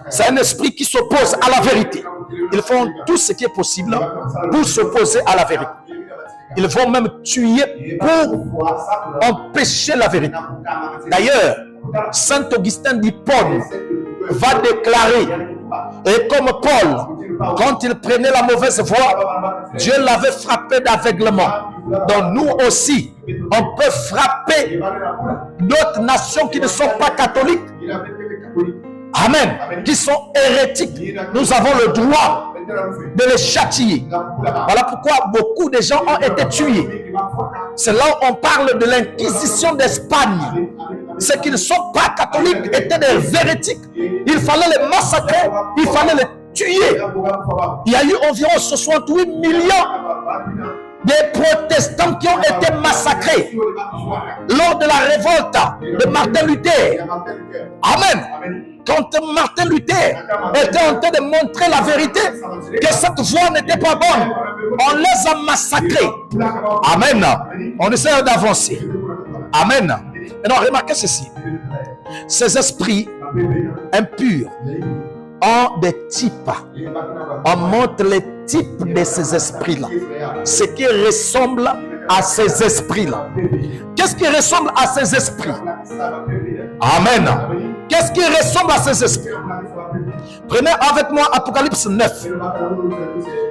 C'est un esprit qui s'oppose à la vérité. Ils font tout ce qui est possible pour s'opposer à la vérité. Ils vont même tuer pour empêcher la vérité. D'ailleurs, Saint Augustin d'Hippone va déclarer, et comme Paul, quand il prenait la mauvaise voie, Dieu l'avait frappé d'aveuglement. Donc nous aussi, on peut frapper d'autres nations qui ne sont pas catholiques. Amen. Qui sont hérétiques. Nous avons le droit de les châtier. Voilà pourquoi beaucoup de gens ont été tués. C'est là où on parle de l'inquisition d'Espagne. Ceux qui ne sont pas catholiques étaient des hérétiques. Il fallait les massacrer, il fallait les tuer. Il y a eu environ 68 millions de protestants qui ont été massacrés lors de la révolte de Martin Luther. Amen. Quand Martin Luther était en train de montrer la vérité, que cette voie n'était pas bonne, on les a massacrés. Amen. On essaie d'avancer. Amen. Maintenant, remarquez ceci. Ces esprits impurs ont des types. On montre les types de ces esprits-là. Ce qui ressemble à ces esprits-là. Qu'est-ce qui ressemble à ces esprits? Amen. Qu'est-ce qui ressemble à ces esprits? Prenez avec moi Apocalypse 9.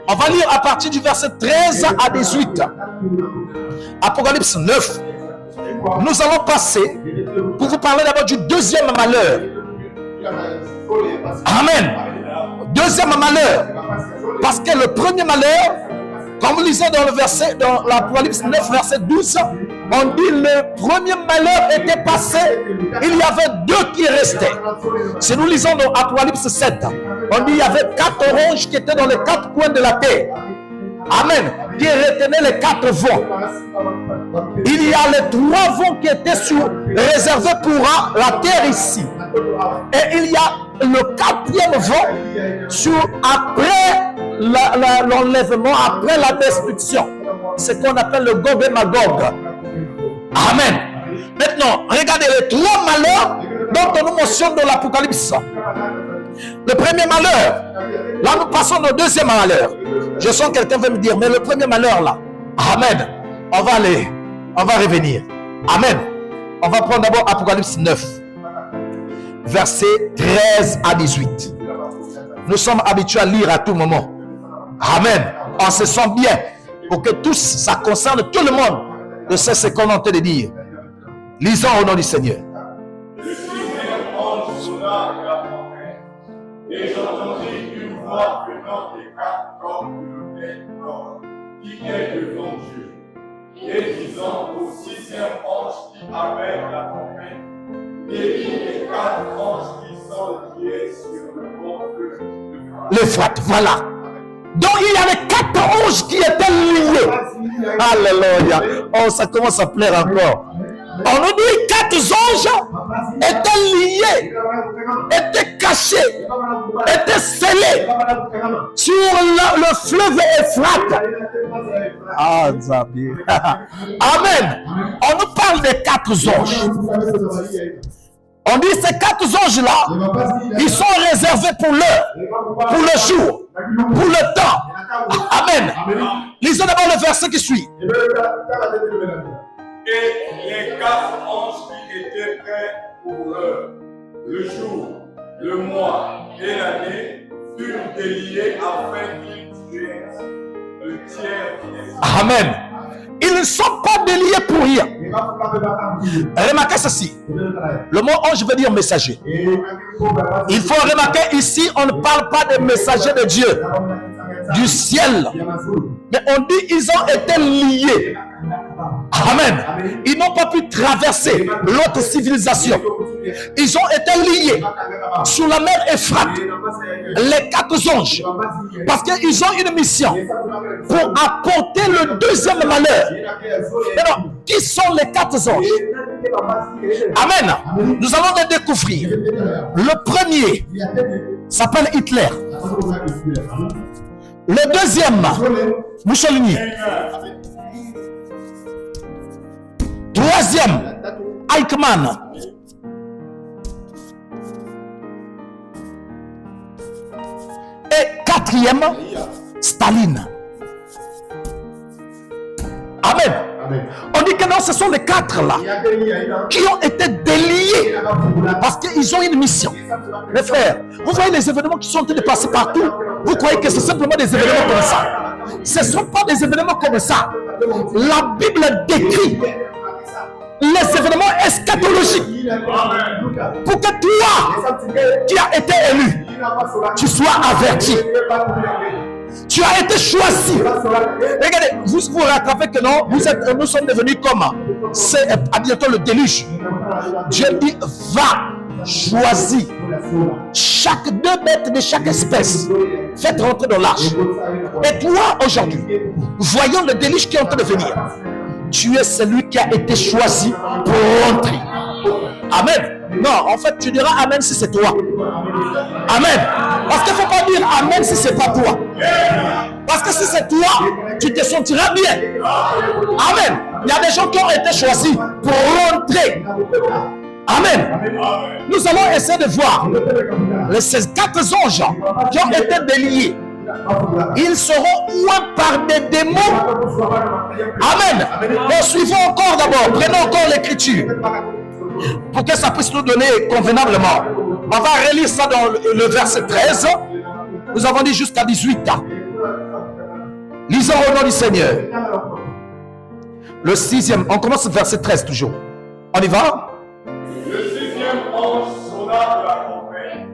On va lire à partir du verset 13 à 18. Apocalypse 9. Nous allons passer pour vous parler d'abord du deuxième malheur. Amen. Deuxième malheur. Parce que le premier malheur, comme vous lisez dans le verset, dans l'Apocalypse 9, verset 12, on dit le premier malheur était passé, il y avait deux qui restaient. Si nous lisons dans Apocalypse 7, on dit il y avait 4 oranges qui étaient dans les 4 coins de la terre. Amen. Qui retenaient les 4 vents. Il y a les 3 vents qui étaient réservés pour la terre ici. Et il y a le 4e vent après l'enlèvement, après la destruction. C'est ce qu'on appelle le Gog et Magog. Amen. Maintenant, regardez les 3 malheurs dont on nous mentionne dans l'Apocalypse. Le premier malheur, là nous passons au deuxième malheur. Je sens que quelqu'un veut me dire, mais le premier malheur là, amen, on va aller, on va revenir. Amen. On va prendre d'abord Apocalypse 9, versets 13 à 18. Nous sommes habitués à lire à tout moment. Amen. On se sent bien pour que tous, ça concerne tout le monde. Je sais ce qu'on est en train de dire. Lisons au nom du Seigneur. Et j'entendis une voix venant des 4 cornes de l'or qui est devant Dieu, et disant aux 6e ange qui avait la tempête, et les 4 anges qui sont liés sur le mont de l'Euphrate. Voilà. Donc il y avait 4 anges qui étaient liés. Alléluia. Oh, ça commence à plaire encore. On nous dit 4 anges étaient liés, étaient cachés, étaient scellés sur le fleuve Euphrate. Ah, Zabir. Amen. On nous parle des 4 anges. On dit ces 4 anges-là, ils sont réservés pour l'heure, pour le jour, pour le temps. Amen. Lisons d'abord le verset qui suit. Et les 4 anges qui étaient prêts pour l'heure, le jour, le mois et l'année furent déliés afin qu'ils tuent le tiers des. Amen. Ils ne sont pas déliés pour rien. Remarquez ceci. Le mot ange veut dire messager. Il faut remarquer ici, on ne parle pas des messagers de Dieu, du ciel. Mais on dit ils ont été liés. Amen. Ils n'ont pas pu traverser l'autre civilisation. Ils ont été liés sur la mer Euphrate, les 4 anges, parce qu'ils ont une mission pour apporter le deuxième malheur. Alors, qui sont les 4 anges? Amen. Nous allons les découvrir. Le premier s'appelle Hitler. Le deuxième, Mussolini. Troisième, Eichmann. 4e, Staline. Amen. On dit que non, ce sont les 4 là qui ont été déliés parce qu'ils ont une mission. Mes frères, vous voyez les événements qui sont en train de passer partout. Vous croyez que c'est simplement des événements comme ça? Ce ne sont pas des événements comme ça. La Bible décrit les événements eschatologiques pour que toi qui as été élu, tu sois averti. Tu as été choisi. Regardez, vous vous rattrapez que non, nous sommes devenus comme c'est à bientôt le déluge. Dieu dit va choisir chaque 2 bêtes de chaque espèce. Faites rentrer dans l'arche. Et toi aujourd'hui, voyons le déluge qui est en train de venir. Tu es celui qui a été choisi pour rentrer. Amen. Non, en fait, tu diras Amen si c'est toi. Amen. Parce qu'il ne faut pas dire Amen si ce n'est pas toi. Parce que si c'est toi, tu te sentiras bien. Amen. Il y a des gens qui ont été choisis pour rentrer. Amen. Nous allons essayer de voir ces 4 anges qui ont été déliés. Ils seront oués par des démons. Amen. Bon, suivons encore d'abord. Prenons encore l'écriture pour que ça puisse nous donner convenablement. On va relire ça dans le verset 13. Nous avons dit jusqu'à 18 ans. Lisons au nom du Seigneur. Le 6e, on commence verset 13 toujours. On y va? Le 6e ange sonna de la trompette,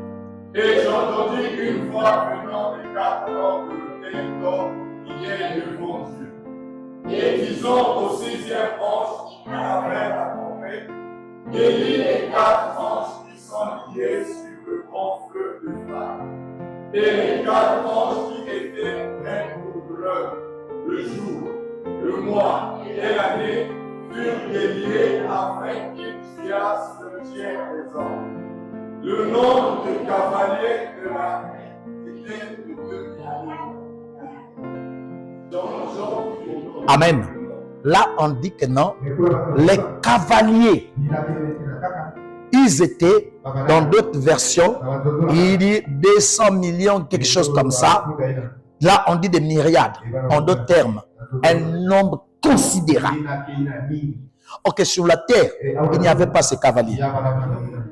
et j'entendis une voix venant des 4 corps de l'autel d'or qui est devant Dieu, et disant au 6e ange qui avait la trompette, délie les 4 anges qui sont liés sur le grand feu de flamme. Et les 4 anges qui étaient prêts pour l'heure, le jour, le mois et l'année furent déliés afin qu'ils tuassent le tiers des anges. Le nombre de cavaliers de la était de 2 millions. Amen. Là, on dit que non, les cavaliers, ils étaient, dans d'autres versions, il dit 200 millions, quelque chose comme ça. Là, on dit des myriades. En d'autres termes, un nombre considérable. Ok, sur la terre, il n'y avait pas ces cavaliers.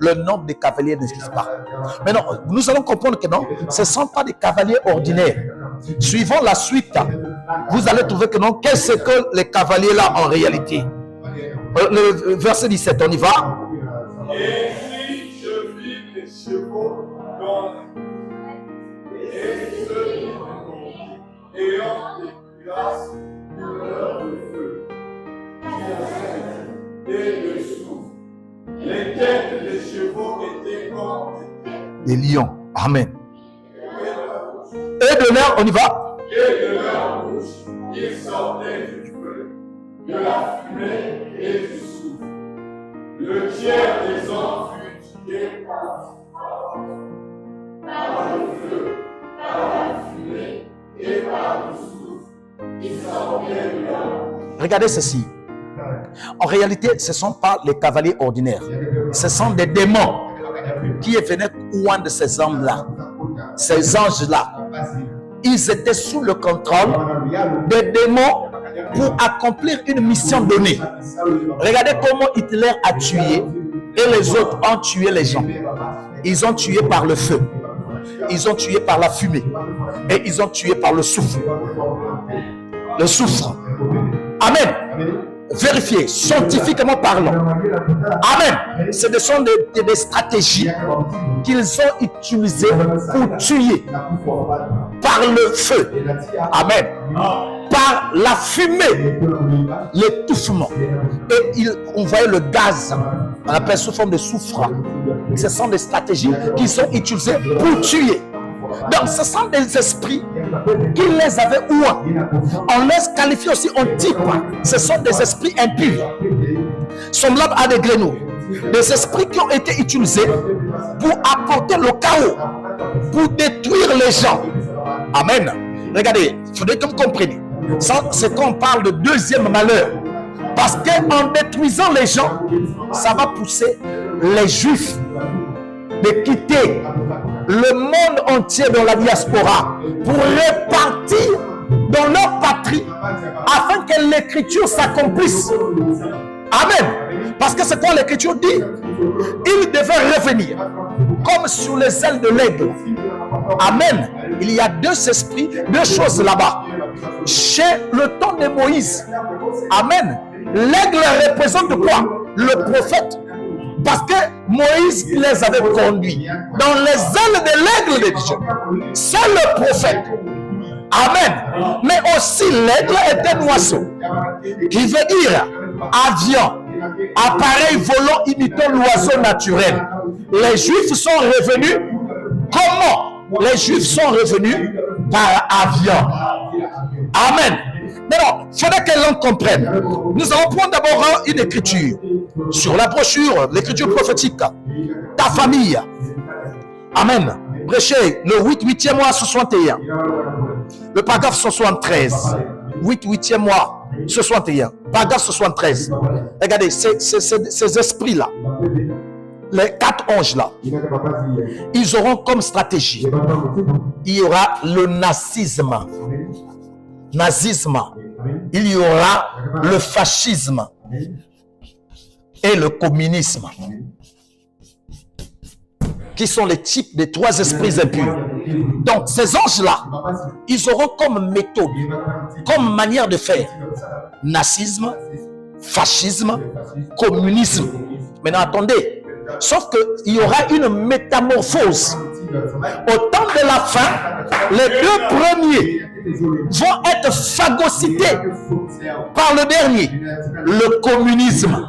Le nombre de cavaliers n'existe pas. Mais non, nous allons comprendre que non, ce ne sont pas des cavaliers ordinaires. Suivant la suite, vous allez trouver que non, qu'est-ce que les cavaliers là en réalité? Le verset 17, on y va. Et si je vis les chevaux dans et ceux ayant des cuirasses de leur feu, et le souffle. Les têtes des chevaux étaient comme des lions. Amen. Et de l'air, on y va. Et de leur bouche, il sortait du feu, de la fumée et du souffle. Le tiers des hommes fut tué par le feu, par la fumée et par le souffle qui sortait de leur bouche. Regardez ceci. En réalité, ce ne sont pas les cavaliers ordinaires. Ce sont des démons qui venaient loin de ces hommes-là. Ces anges-là. Ils étaient sous le contrôle des démons pour accomplir une mission donnée. Regardez comment Hitler a tué et les autres ont tué les gens. Ils ont tué par le feu. Ils ont tué par la fumée. Et ils ont tué par le souffle. Le soufre. Amen. Vérifiez, scientifiquement parlant. Amen. Ce sont des stratégies qu'ils ont utilisées pour tuer par le feu. Amen. Par la fumée, l'étouffement. Et on voyait le gaz, on appelle sous forme de soufre. Ce sont des stratégies qui sont utilisées pour tuer. Donc, ce sont des esprits qui les avaient oués. On les qualifie aussi en type. Ce sont des esprits impurs, semblables à des grenouilles. Des esprits qui ont été utilisés pour apporter le chaos, pour détruire les gens. Amen. Regardez, il faudrait que vous compreniez. C'est qu'on parle de deuxième malheur. Parce qu'en détruisant les gens, ça va pousser les Juifs de quitter le monde entier dans la diaspora pour repartir dans leur patrie afin que l'écriture s'accomplisse. Amen. Parce que c'est quoi l'écriture dit? Il devait revenir comme sur les ailes de l'aigle. Amen. Il y a deux esprits, deux choses là-bas. Chez le temps de Moïse, amen, l'aigle représente quoi? Le prophète. Parce que Moïse les avait conduits dans les ailes de l'aigle de Dieu. C'est le prophète. Amen. Mais aussi l'aigle est un oiseau qui veut dire avion, appareil volant imitant l'oiseau naturel. Les Juifs sont revenus. Comment? Les Juifs sont revenus par avion. Amen. Maintenant, il faudrait que l'on comprenne. Nous allons prendre d'abord une écriture sur la brochure, l'écriture prophétique. Ta famille. Amen. Prêchez le 8e mois 61. Le paragraphe 73. 8e mois 61. Paragraphe 73. Regardez, ces esprits-là, les 4 anges là, ils auront comme stratégie, il y aura le nazisme, il y aura le fascisme et le communisme, qui sont les types des 3 esprits impurs. Donc ces anges là, ils auront comme méthode, comme manière de faire, nazisme, fascisme, communisme. Maintenant attendez, sauf qu'il y aura une métamorphose. Au temps de la fin, les 2 premiers vont être phagocytés par le dernier, le communisme.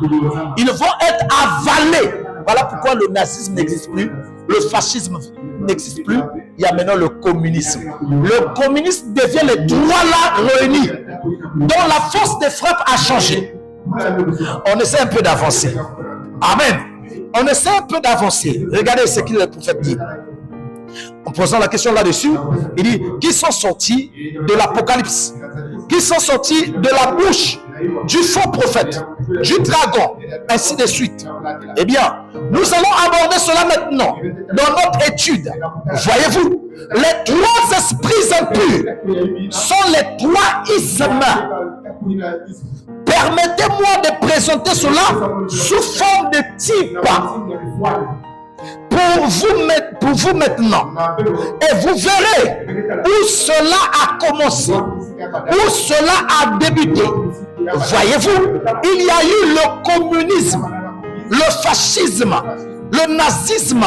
Ils vont être avalés. Voilà pourquoi le nazisme n'existe plus, le fascisme n'existe plus. Il y a maintenant le communisme. Le communisme devient les 3 là réunis, dont la force de frappe a changé. On essaie un peu d'avancer. Amen. On essaie un peu d'avancer. Regardez ce que le prophète dit. En posant la question là-dessus, il dit, qui sont sortis de l'Apocalypse? Qui sont sortis de la bouche du faux prophète, du dragon, ainsi de suite? Eh bien, nous allons aborder cela maintenant dans notre étude. Voyez-vous, les 3 esprits impurs sont les 3 ismes. Permettez-moi de présenter cela sous forme de type pour vous maintenant. Et vous verrez où cela a commencé, où cela a débuté. Voyez-vous, il y a eu le communisme, le fascisme, le nazisme.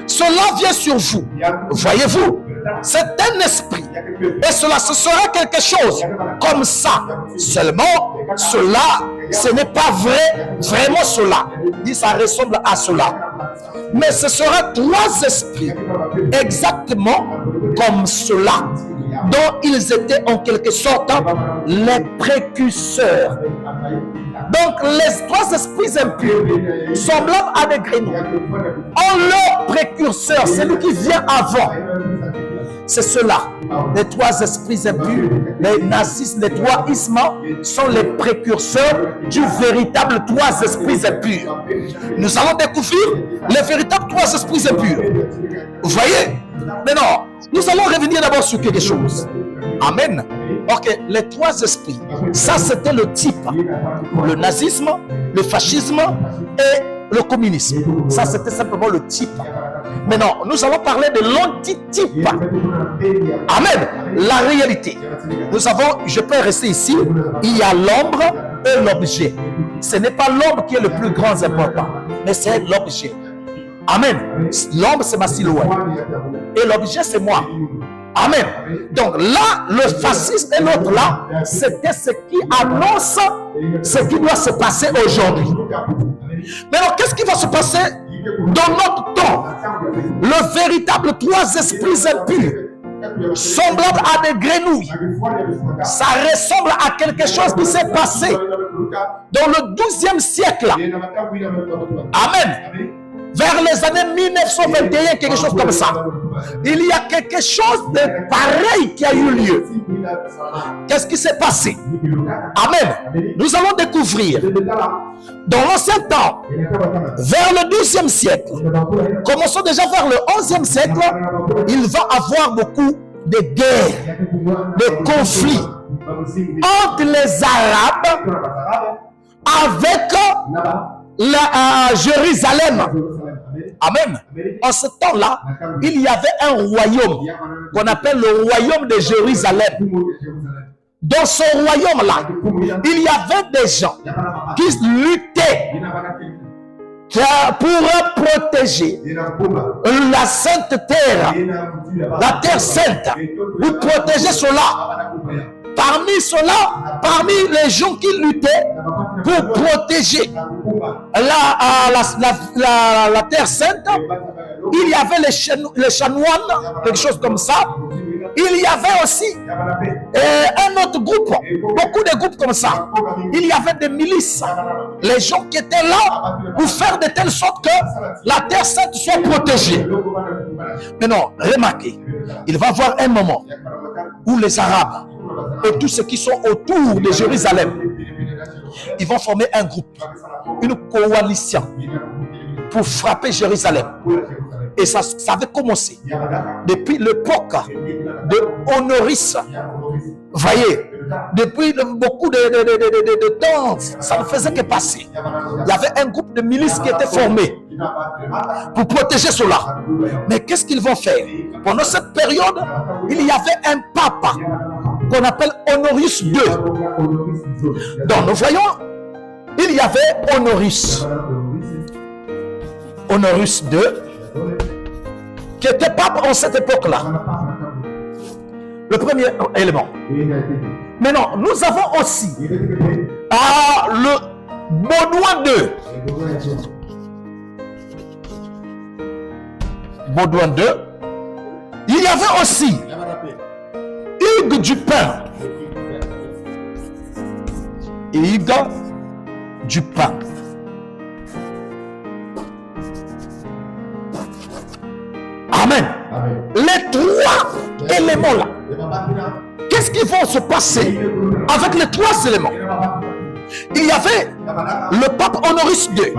Cela vient sur vous. Voyez-vous, c'est un esprit. Et cela, ce sera quelque chose comme ça. Seulement, cela, ce n'est pas vrai, vraiment cela. Dit, ça ressemble à cela. Mais ce sera 3 esprits, exactement comme cela, dont ils étaient en quelque sorte les précurseurs. Donc, les 3 esprits impurs, semblables à des grenouilles, ont leur précurseur, celui qui vient avant. C'est cela. Les 3 esprits impurs, les nazistes, les 3 ismes sont les précurseurs du véritable 3 esprits impurs. Nous allons découvrir les véritables 3 esprits impurs. Vous voyez? Mais non, nous allons revenir d'abord sur quelque chose. Amen. Ok, les 3 esprits, ça c'était le type. Le nazisme, le fascisme et le communisme. Ça c'était simplement le type. Maintenant, nous allons parler de l'antitype. Amen. La réalité. Nous avons, je peux rester ici, il y a l'ombre et l'objet. Ce n'est pas l'ombre qui est le plus grand important, mais c'est l'objet. Amen. L'ombre, c'est ma silhouette. Et l'objet, c'est moi. Amen. Donc là, le fascisme et l'autre là, c'était ce qui annonce ce qui doit se passer aujourd'hui. Maintenant, qu'est-ce qui va se passer dans notre temps? Le véritable 3 esprits impurs, semblable à des grenouilles, ça ressemble à quelque chose qui s'est passé dans le 12e siècle. Amen. Vers les années 1921, quelque chose comme ça. Il y a quelque chose de pareil qui a eu lieu. Qu'est-ce qui s'est passé? Amen. Nous allons découvrir Dans l'ancien temps, vers le 12e siècle, commençons déjà vers le 11e siècle, il va avoir beaucoup de guerres, de conflits entre les Arabes avec Jérusalem. Amen. En ce temps-là, il y avait un royaume qu'on appelle le royaume de Jérusalem. Dans ce royaume-là, il y avait des gens qui luttaient pour protéger la sainte terre, la terre sainte, pour protéger cela. Parmi les gens qui luttaient pour protéger la terre sainte, il y avait les chanoines, quelque chose comme ça. Il y avait aussi un autre groupe, beaucoup de groupes comme ça. Il y avait des milices, les gens qui étaient là pour faire de telle sorte que la terre sainte soit protégée. Mais non, remarquez, il va y avoir un moment où les Arabes et tous ceux qui sont autour de Jérusalem, ils vont former un groupe, une coalition pour frapper Jérusalem. Et ça avait commencé depuis l'époque de Honoris. Voyez, depuis beaucoup de temps, ça ne faisait que passer. Il y avait un groupe de milices qui était formé pour protéger cela. Mais qu'est-ce qu'ils vont faire? Pendant cette période, il y avait un pape qu'on appelle Honorius II. Donc nous voyons, il y avait Honorius II, qui était pape en cette époque-là. Le premier élément. Maintenant, nous avons aussi le Baudouin II. Baudouin II. Il y avait aussi Hugues Dupin. Hugues Dupin. Amen. Les trois éléments-là, qu'est-ce qui va se passer avec les trois éléments? Il y avait le pape Honorius II.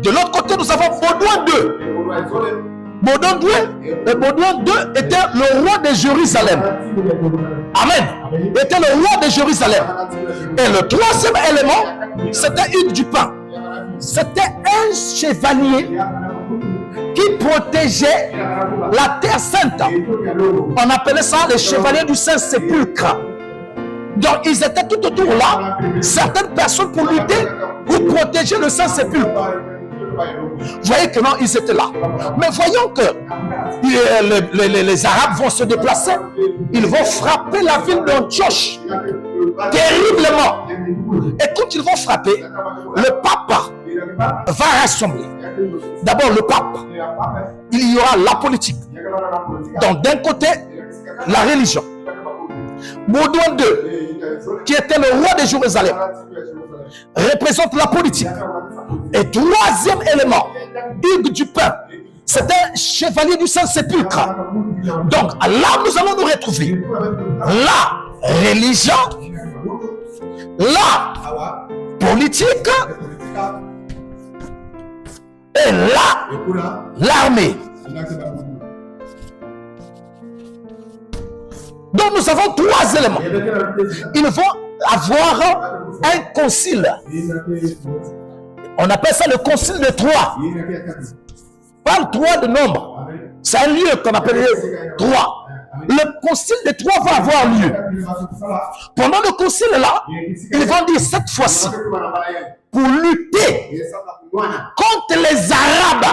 De l'autre côté, nous avons Baudouin II. Baudouin II était le roi de Jérusalem. Amen. Était le roi de Jérusalem. Et le troisième élément, c'était Hugues Dupin. C'était un chevalier qui protégeait la terre sainte. On appelait ça les chevaliers du Saint-Sépulcre. Donc ils étaient tout autour là, certaines personnes pour lutter, pour protéger le Saint-Sépulcre. Vous voyez que non, ils étaient là. Mais voyons que les Arabes vont se déplacer. Ils vont frapper la ville d'Antioche terriblement. Et quand ils vont frapper, le pape va rassembler. D'abord le pape. Il y aura la politique. Donc d'un côté, la religion. Baudouin II, qui était le roi de Jérusalem, représente la politique. Et troisième élément, Hugues Dupin, c'est un chevalier du Saint-Sépulcre. Donc là, nous allons nous retrouver la religion, la politique et l'armée. Donc nous avons trois éléments. Ils vont avoir un concile. On appelle ça le concile de Troyes. Pas le Troyes de nombre. C'est un lieu qu'on appelle Troyes. Le concile de Troyes va avoir lieu. Pendant le concile là, ils vont dire cette fois-ci, pour lutter contre les Arabes,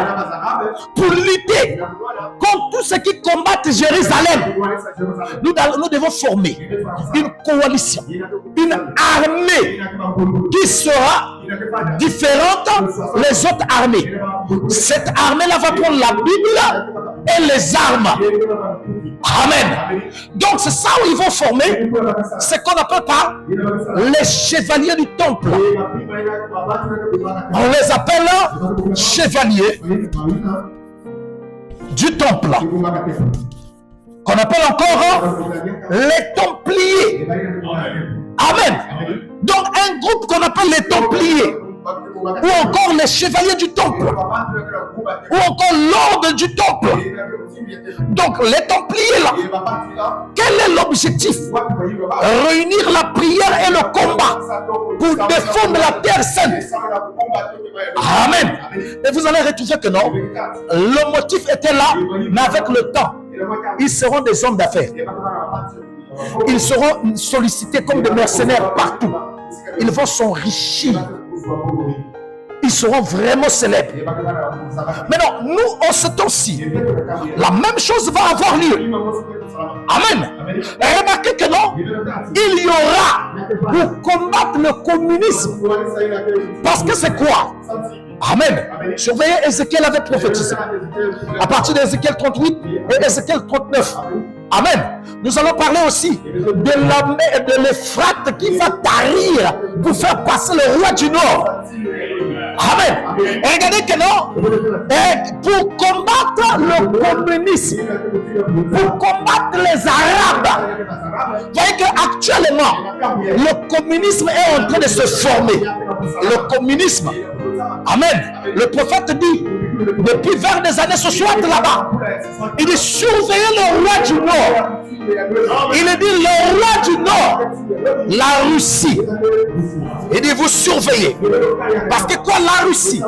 pour lutter contre tous ceux qui combattent Jérusalem, nous devons former une coalition, une armée qui sera différente des autres armées. Cette armée-là va prendre la Bible et les armes. Amen. Donc c'est ça où ils vont former ce qu'on appelle par les chevaliers du temple. On les appelle chevaliers du temple, qu'on appelle encore les templiers. Amen. Donc un groupe qu'on appelle les templiers, ou encore les chevaliers du temple, ou encore l'ordre du temple. Donc les Templiers là, quel est l'objectif? Réunir la prière et le combat pour défendre la terre sainte. Amen. Et vous allez retrouver que non, le motif était là, mais avec le temps, ils seront des hommes d'affaires. Ils seront sollicités comme des mercenaires partout. Ils vont s'enrichir. Ils seront vraiment célèbres. Maintenant, nous, en ce temps-ci, la même chose va avoir lieu. Amen. Et remarquez que non, il y aura pour combattre le communisme. Parce que c'est quoi? Amen. Surveillez, Ézéchiel avait prophétisé. À partir d'Ézéchiel 38 et Ézéchiel 39. Amen. Nous allons parler aussi de l'armée de l'Euphrate qui va tarir pour faire passer le roi du Nord. Amen. Et regardez que non, et pour combattre le communisme, pour combattre les Arabes, vous voyez qu'actuellement, le communisme est en train de se former. Le communisme. Amen. Le prophète dit, depuis vers des années 60 là-bas, il dit surveillez le roi du Nord. Il dit le roi du Nord, la Russie. Il dit vous surveillez. Parce que quoi la Russie?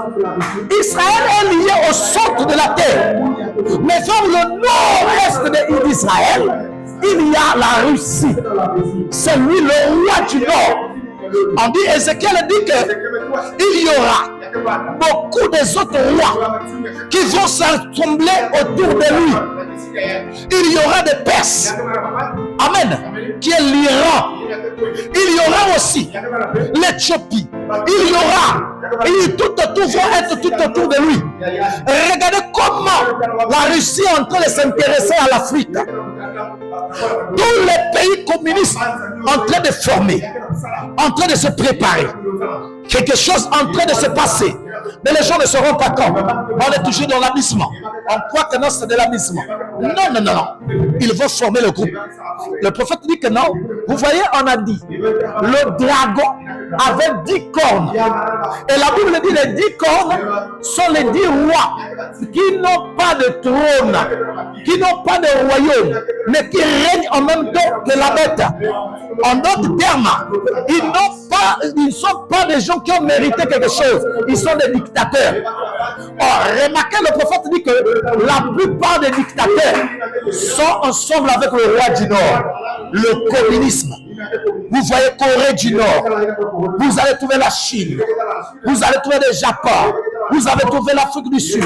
Israël est lié au centre de la terre. Mais vers le nord-est d'Israël, il y a la Russie. C'est lui le roi du Nord. On dit, Ézéchiel dit qu'il y aura beaucoup des autres rois qui vont s'assembler autour de lui. Il y aura des Perses. Amen. Qui est l'Iran. Il y aura aussi l'Éthiopie. Il y aura. Et tout autour vont être tout autour de lui. Regardez comment la Russie est en train de s'intéresser à l'Afrique. Tous les pays communistes en train de former, en train de se préparer. Quelque chose en train de se passer. Mais les gens ne se rendent pas compte. On est toujours dans l'abîmement. On croit que non, c'est de l'abîmement. Non, non, non, non. Ils vont former le groupe. Le prophète dit que non. Vous voyez, on a dit, le dragon avait 10 cornes. Et la Bible dit les 10 cornes sont les 10 rois qui n'ont pas de trône, qui n'ont pas de royaume, mais qui règnent en même temps que la bête. En d'autres termes, ils ne sont pas des gens qui ont mérité quelque chose. Ils sont des dictateurs. Or, remarquez, le prophète dit que la plupart des dictateurs sont ensemble avec le roi du Nord, le communisme. Vous voyez Corée du Nord, vous allez trouver la Chine, vous allez trouver le Japon, vous allez trouver l'Afrique du Sud,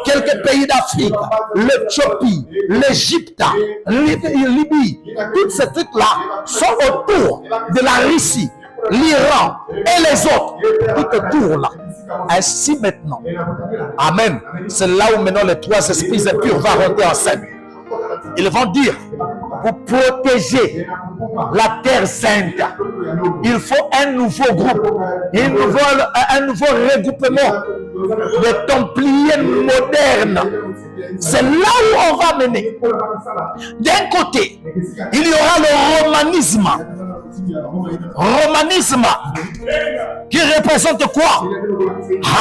quelques pays d'Afrique, l'Éthiopie, l'Égypte, Libye. Tous ces trucs-là sont autour de la Russie, l'Iran et les autres, tout autour là. Ainsi maintenant. Amen. C'est là où maintenant les trois esprits impurs vont rentrer en scène. Ils vont dire, pour protéger la terre sainte, il faut un nouveau groupe, un nouveau regroupement de Templiers modernes. C'est là où on va mener. D'un côté, il y aura le romanisme. Romanisme qui représente quoi?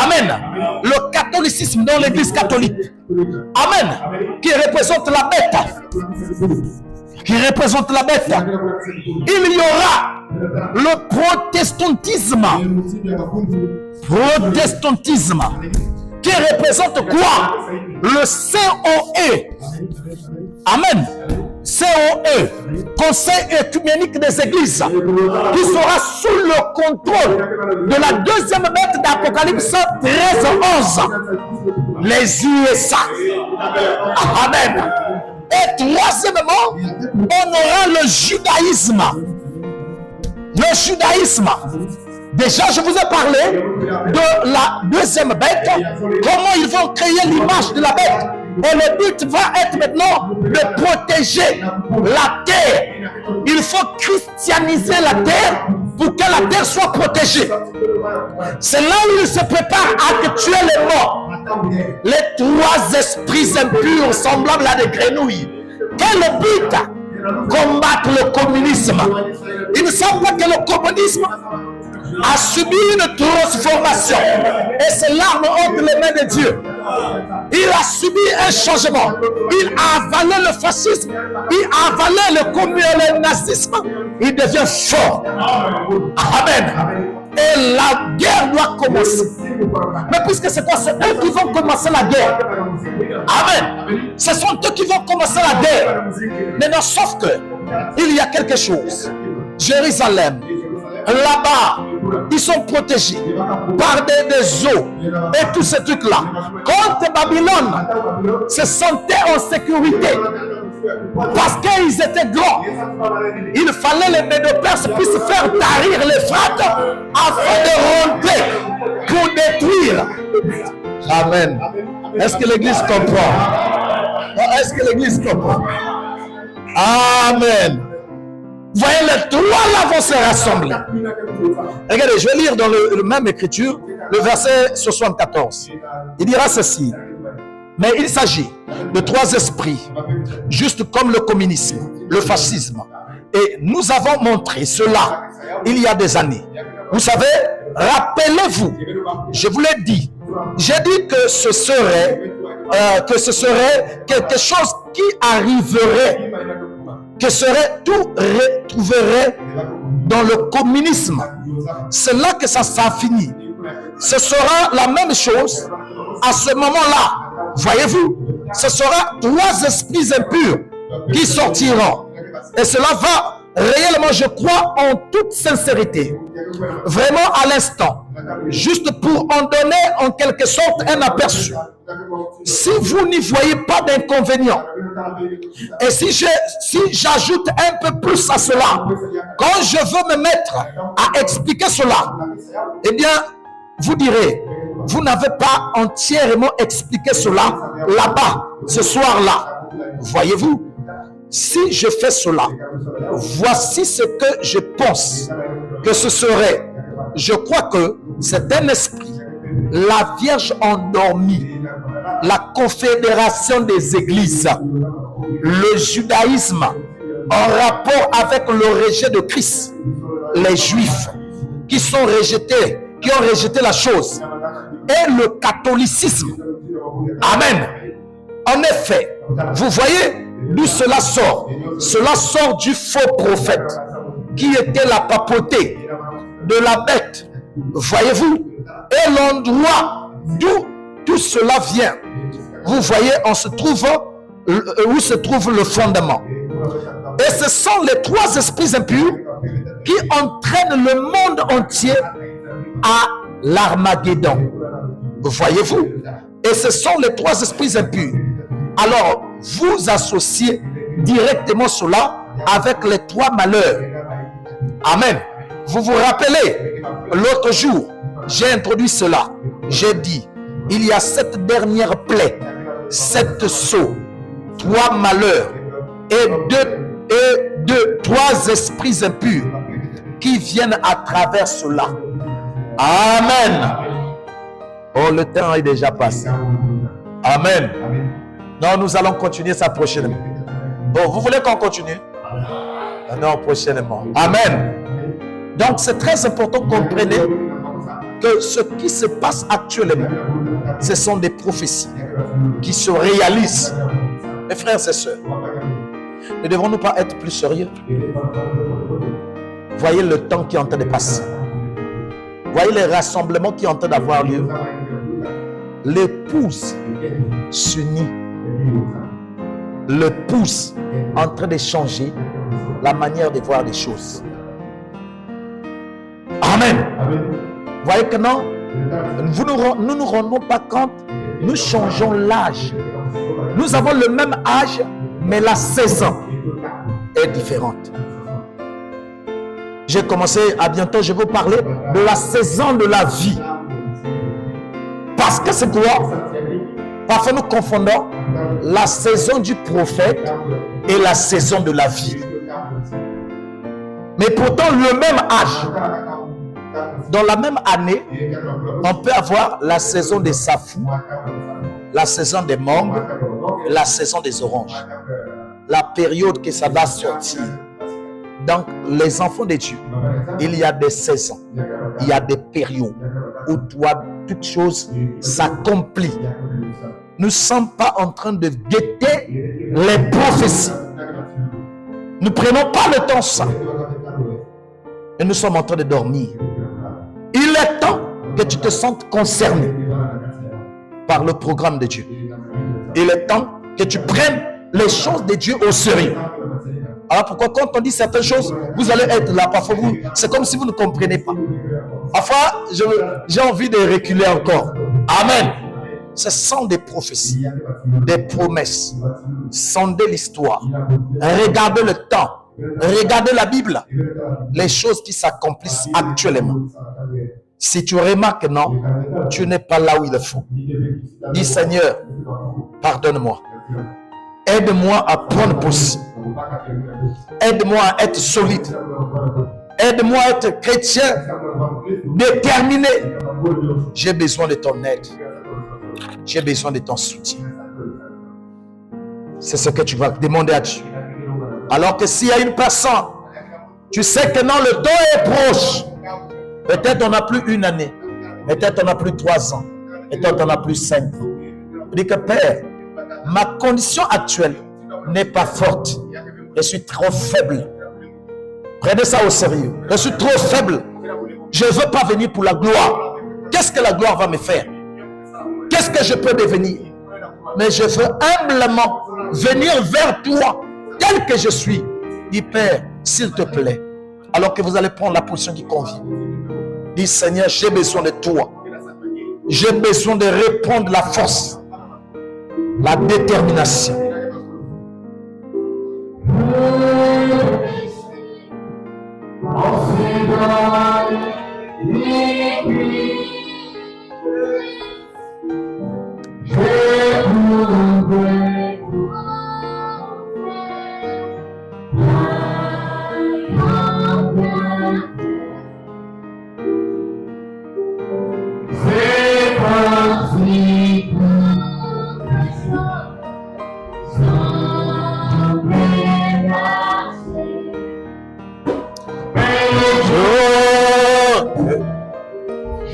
Amen. Le catholicisme dans l'église catholique. Amen. Qui représente la bête. Qui représente la bête. Il y aura le protestantisme. Protestantisme. Qui représente quoi? Le COE. Amen. COE, Conseil écuménique des églises, qui sera sous le contrôle de la deuxième bête d'Apocalypse 13-11, les USA. Amen. Et troisièmement, on aura le judaïsme. Le judaïsme. Déjà, je vous ai parlé de la deuxième bête, comment ils vont créer l'image de la bête. Et le but va être maintenant de protéger la terre. Il faut christianiser la terre pour que la terre soit protégée. C'est là où il se prépare actuellement. Les trois esprits impurs semblables à des grenouilles. Quel est le but? Combattre le communisme. Ils ne savent pas que le communisme a subi une transformation. Et ses larmes entre les mains de Dieu. Il a subi un changement. Il a avalé le fascisme. Il a avalé le nazisme. Il devient fort. Amen. Et la guerre doit commencer. Mais puisque c'est quoi? C'est eux qui vont commencer la guerre. Amen. Ce sont eux qui vont commencer la guerre. Maintenant, sauf que il y a quelque chose. Jérusalem, là-bas, ils sont protégés par des eaux et tous ces trucs-là. Quand Babylone se sentait en sécurité, parce qu'ils étaient grands, il fallait les Médo-Perses puissent faire tarir les fratres afin de rentrer pour détruire. Amen. Est-ce que l'église comprend? Est-ce que l'église comprend? Amen. Voyez, les trois là vont se rassembler. Regardez, je vais lire dans le même écriture, le verset 74. Il dira ceci. Mais il s'agit de trois esprits, juste comme le communisme, le fascisme. Et nous avons montré cela il y a des années. Vous savez, rappelez-vous, je vous l'ai dit, j'ai dit que ce serait quelque chose qui arriverait, que tout retrouverait dans le communisme. C'est là que ça fini. Ce sera la même chose à ce moment-là. Voyez-vous, ce sera trois esprits impurs qui sortiront. Et cela va réellement, je crois, en toute sincérité, vraiment à l'instant, juste pour en donner en quelque sorte un aperçu. Si vous n'y voyez pas d'inconvénient, et si j'ajoute un peu plus à cela, quand je veux me mettre à expliquer cela, eh bien, vous direz, vous n'avez pas entièrement expliqué cela là-bas, ce soir-là. Voyez-vous, si je fais cela, voici ce que je pense que ce serait. Je crois que c'est un esprit, la Vierge endormie, la confédération des églises, le judaïsme en rapport avec le rejet de Christ, les Juifs qui sont rejetés, qui ont rejeté la chose, et le catholicisme. Amen. En effet, vous voyez d'où cela sort. Cela sort du faux prophète qui était la papauté de la bête. Voyez-vous, et l'endroit d'où tout cela vient. Vous voyez, on se trouve où se trouve le fondement. Et ce sont les trois esprits impurs qui entraînent le monde entier à l'Armageddon. Voyez-vous? Et ce sont les trois esprits impurs. Alors, vous associez directement cela avec les trois malheurs. Amen. Vous vous rappelez, l'autre jour, j'ai introduit cela. J'ai dit, il y a 7 dernières plaies, 7 sceaux, 3 malheurs et trois esprits impurs qui viennent à travers cela. Amen. Oh, le temps est déjà passé. Amen. Non, nous allons continuer ça prochainement. Bon, vous voulez qu'on continue? Non, prochainement. Amen. Donc, c'est très important que vous compreniez que ce qui se passe actuellement, ce sont des prophéties qui se réalisent. Mes frères et sœurs, ne devons-nous pas être plus sérieux? Voyez le temps qui est en train de passer. Voyez les rassemblements qui sont en train d'avoir lieu. L'épouse s'unit. L'épouse en train de changer la manière de voir les choses. Amen. Voyez que non, nous nous rendons pas compte, nous changeons l'âge. Nous avons le même âge, mais la saison est différente. J'ai commencé à bientôt, je vais vous parler de la saison de la vie. Parce que c'est quoi? Parfois nous confondons la saison du prophète et la saison de la vie. Mais pourtant, le même âge, dans la même année, on peut avoir la saison des safous, la saison des mangues, la saison des oranges. La période que ça va sortir. Donc, les enfants de Dieu, il y a des saisons, il y a des périodes où toi, toute chose s'accomplit. Nous ne sommes pas en train de guetter les prophéties. Nous ne prenons pas le temps ça. Et nous sommes en train de dormir. Il est temps que tu te sentes concerné par le programme de Dieu. Il est temps que tu prennes les choses de Dieu au sérieux. Alors pourquoi quand on dit certaines choses, vous allez être là, parfois vous, c'est comme si vous ne comprenez pas. Parfois, j'ai envie de reculer encore. Amen. Ce sont des prophéties, des promesses. Sondez l'histoire. Regardez le temps. Regardez la Bible. Les choses qui s'accomplissent actuellement. Si tu remarques non, tu n'es pas là où il faut. Dis Seigneur, pardonne-moi. Aide-moi à prendre position. Aide-moi à être solide. Aide-moi à être chrétien déterminé. J'ai besoin de ton aide. J'ai besoin de ton soutien. C'est ce que tu vas demander à Dieu. Alors que s'il y a une personne, tu sais que non, le temps est proche. Peut-être on n'a plus une année. Peut-être on n'a plus 3 ans. Peut-être on n'a plus 5 ans. Tu dis que Père, ma condition actuelle n'est pas forte. Je suis trop faible. Prenez ça au sérieux. Je suis trop faible. Je ne veux pas venir pour la gloire. Qu'est-ce que la gloire va me faire? Qu'est-ce que je peux devenir? Mais je veux humblement venir vers toi, tel que je suis. Dis Père, s'il te plaît, alors que vous allez prendre la position qui convient. Dis Seigneur, j'ai besoin de toi. J'ai besoin de répondre la force, la détermination.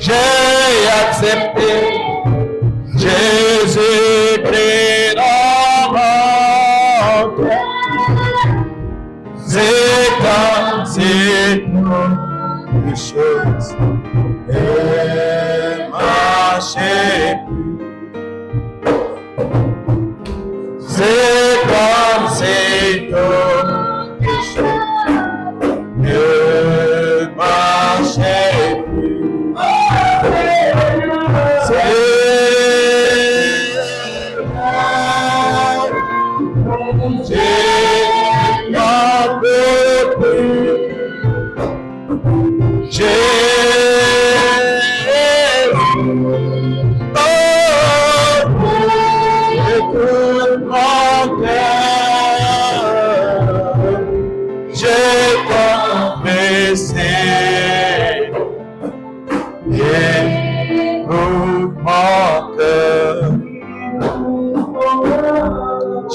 J'ai accepté Jésus-Christ dans mon cœur. C'est comme si les choses ne marchaient plus. C'est comme si toutes les choses ne marchaient plus.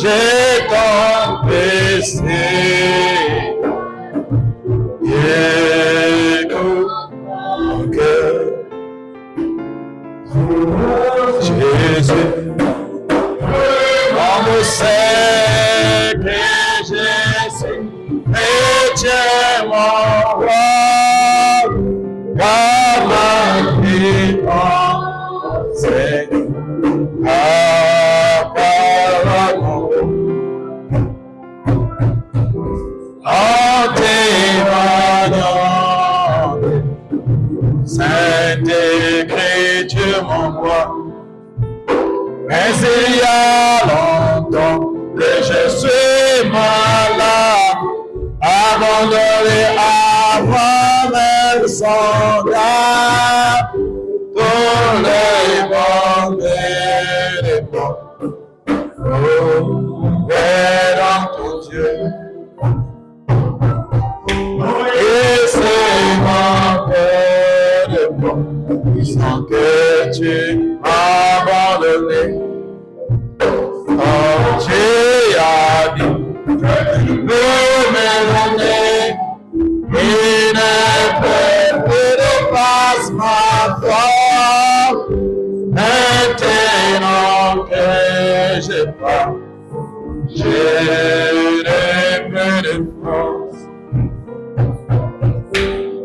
J'ai confessé, écoute mon cœur. Jésus, on me sait que je suis chrétien, mon roi, car ma vie en c'est apparemment. En témoignant, Sainte Écriture m'envoie. Mais il y a longtemps que je suis malade, abandonné avant mes soldats, pour les bandes des portes. Ouvert dans ton Dieu. Et c'est mon cœur de moi, sans que tu m'as abandonné. Oh, tu as dit, je peux me donner J'ai des peu de force.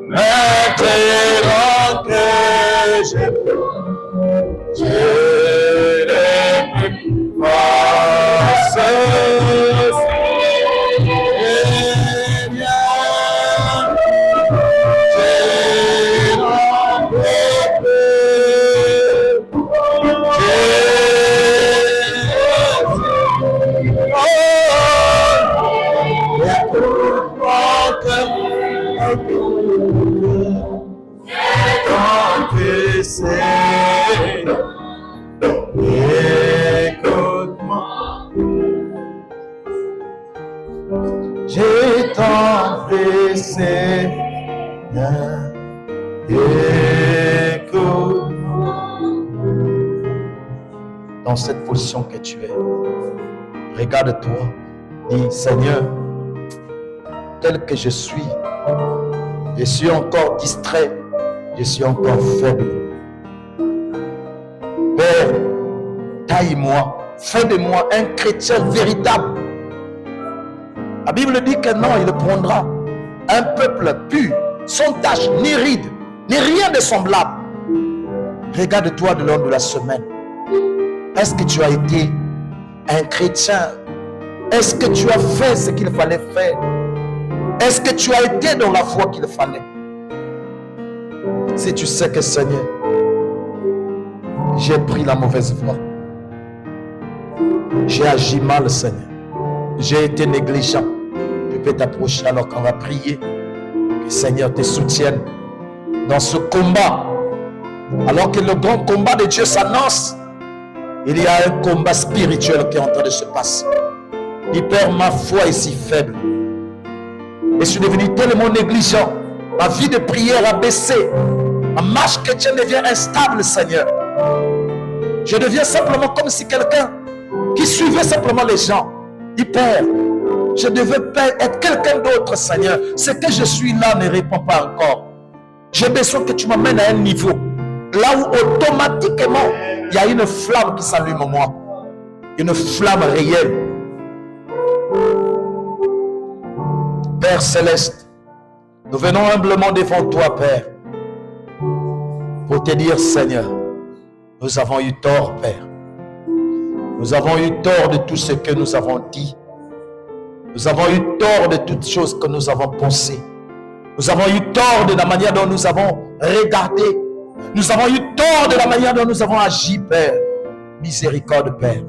Maintenant que j'ai des peu de force. Écoute-moi, j'ai tant fait, Seigneur, écoute-moi. Dans cette position que tu es, regarde-toi, dis Seigneur, tel que je suis encore distrait, je suis encore faible. Père, taille-moi, fais de moi un chrétien véritable. La Bible dit que non, il prendra un peuple pur, sans tache, ni ride, ni rien de semblable. Regarde-toi de long de la semaine. Est-ce que tu as été un chrétien? Est-ce que tu as fait ce qu'il fallait faire? Est-ce que tu as été dans la foi qu'il fallait? Si tu sais que Seigneur, j'ai pris la mauvaise voie, j'ai agi mal, Seigneur, j'ai été négligent, tu peux t'approcher alors qu'on va prier, que Seigneur te soutienne dans ce combat. Alors que le grand combat de Dieu s'annonce, il y a un combat spirituel qui est en train de se passer. Il perd ma foi est si faible. Je suis devenu tellement négligent. Ma vie de prière a baissé. Ma marche chrétienne devient instable, Seigneur. Je deviens simplement comme si quelqu'un qui suivait simplement les gens. Il perd. Je devais être quelqu'un d'autre, Seigneur. Ce que je suis là ne répond pas encore. J'ai besoin que tu m'amènes à un niveau là où automatiquement il y a une flamme qui s'allume en moi. Une flamme réelle. Père Céleste, nous venons humblement devant toi, Père, pour te dire, Seigneur, nous avons eu tort, Père. Nous avons eu tort de tout ce que nous avons dit. Nous avons eu tort de toutes choses que nous avons pensées. Nous avons eu tort de la manière dont nous avons regardé. Nous avons eu tort de la manière dont nous avons agi, Père. Miséricorde, Père.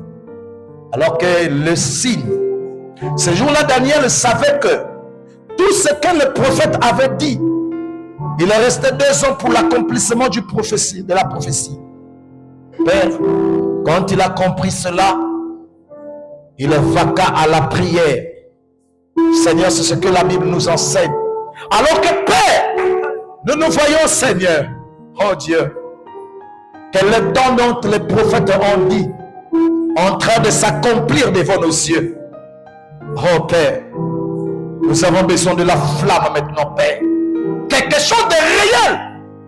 Alors que le signe, ce jour-là, Daniel savait que tout ce que le prophète avait dit, il restait 2 ans pour l'accomplissement de la prophétie. Père, quand il a compris cela, il vaqua à la prière. Seigneur, c'est ce que la Bible nous enseigne. Alors que Père, nous nous voyons, Seigneur, oh Dieu, que le temps dont les prophètes ont dit, en train de s'accomplir devant nos yeux. Oh Père, nous avons besoin de la flamme maintenant, Père. Quelque chose de réel.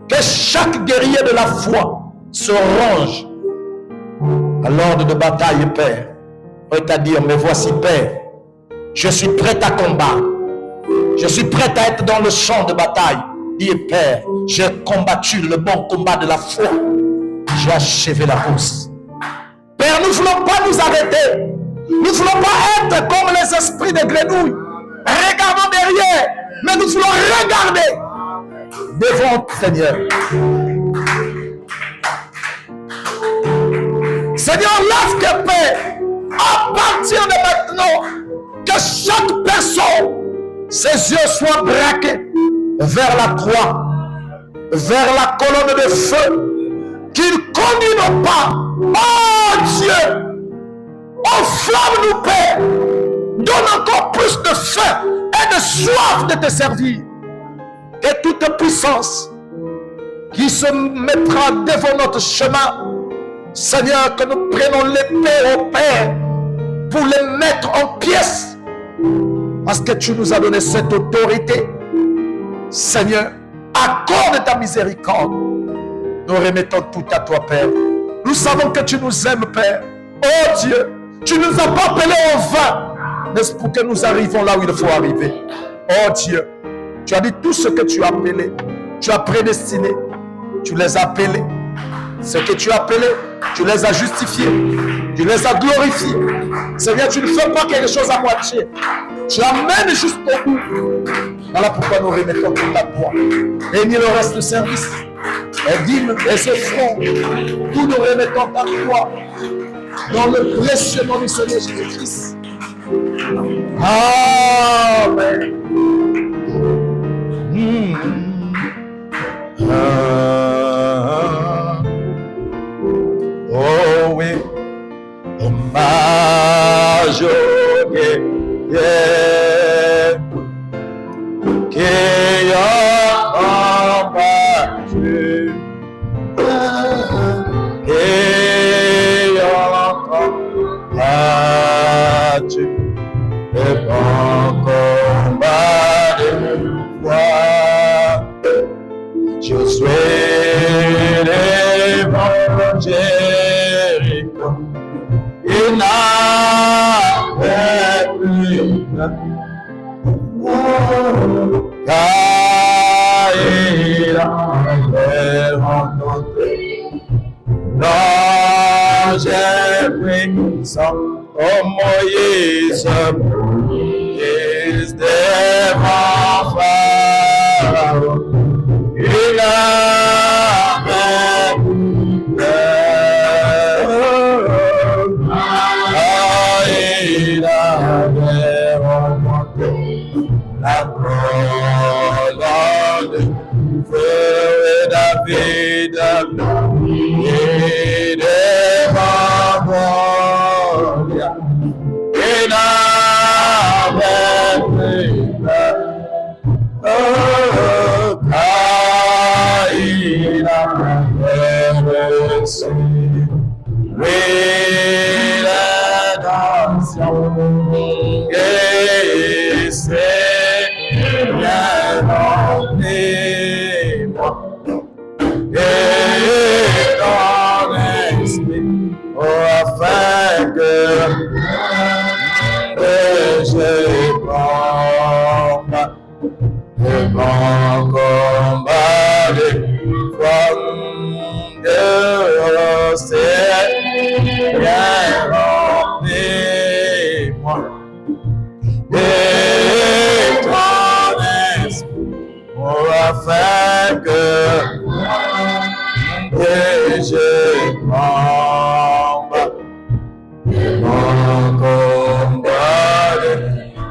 Que chaque guerrier de la foi se range à l'ordre de bataille, Père. Prêt à dire, mais voici, Père, je suis prêt à combattre. Je suis prêt à être dans le champ de bataille. Dis, Père, j'ai combattu le bon combat de la foi. J'ai achevé la course. Père, nous ne voulons pas nous arrêter. Nous ne voulons pas être comme les esprits de grenouilles. Regardons derrière, mais nous voulons regarder devant, Seigneur. Seigneur, lorsque Père, à partir de maintenant, que chaque personne, ses yeux soient braqués vers la croix, vers la colonne de feu, qu'il conduit nos pas. Oh Dieu, enflamme-nous, Père. Donne encore plus de faim et de soif de te servir. Que toute puissance qui se mettra devant notre chemin, Seigneur, que nous prenons l'épée au Père pour les mettre en pièces. Parce que tu nous as donné cette autorité. Seigneur, accorde ta miséricorde. Nous remettons tout à toi, Père. Nous savons que tu nous aimes, Père. Oh Dieu, Tu ne nous as pas appelés en vain, n'est-ce pour que nous arrivions là où il faut arriver. Oh Dieu, tu as dit tout ce que tu as appelé, tu as prédestiné, tu les as appelés. Ce que tu as appelé, tu les as justifiés, tu les as glorifiés. Seigneur, tu ne fais pas quelque chose à moitié. Tu amènes jusqu'au bout. Voilà pourquoi nous remettons tout à toi. Et le reste de service, les dîmes et ce front, tout nous remettons à toi. Dans le précieux nom du Seigneur Jésus-Christ. Amen. Oh oui, hommage au guerrier qui a combattu, qui a combattu, le bon combat de foi. Josué devant Jéricho, il n'avait plus peur, car il avait rencontré l'ange puissant, oh Moïse devant Pharaon. Il avait peur, il avait remonté la colonne de feu et David et devant Goliath. Il avait peur. Il a reçu rédemption et c'est bien emmené moi et ton esprit afin que je combat le bon combat de foi de Seigneur, remplis-moi et ton esprit afin que je combat le bon combat de foi.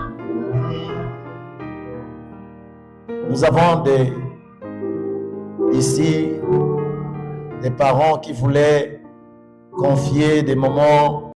Nous avons ici des parents qui voulaient confier des moments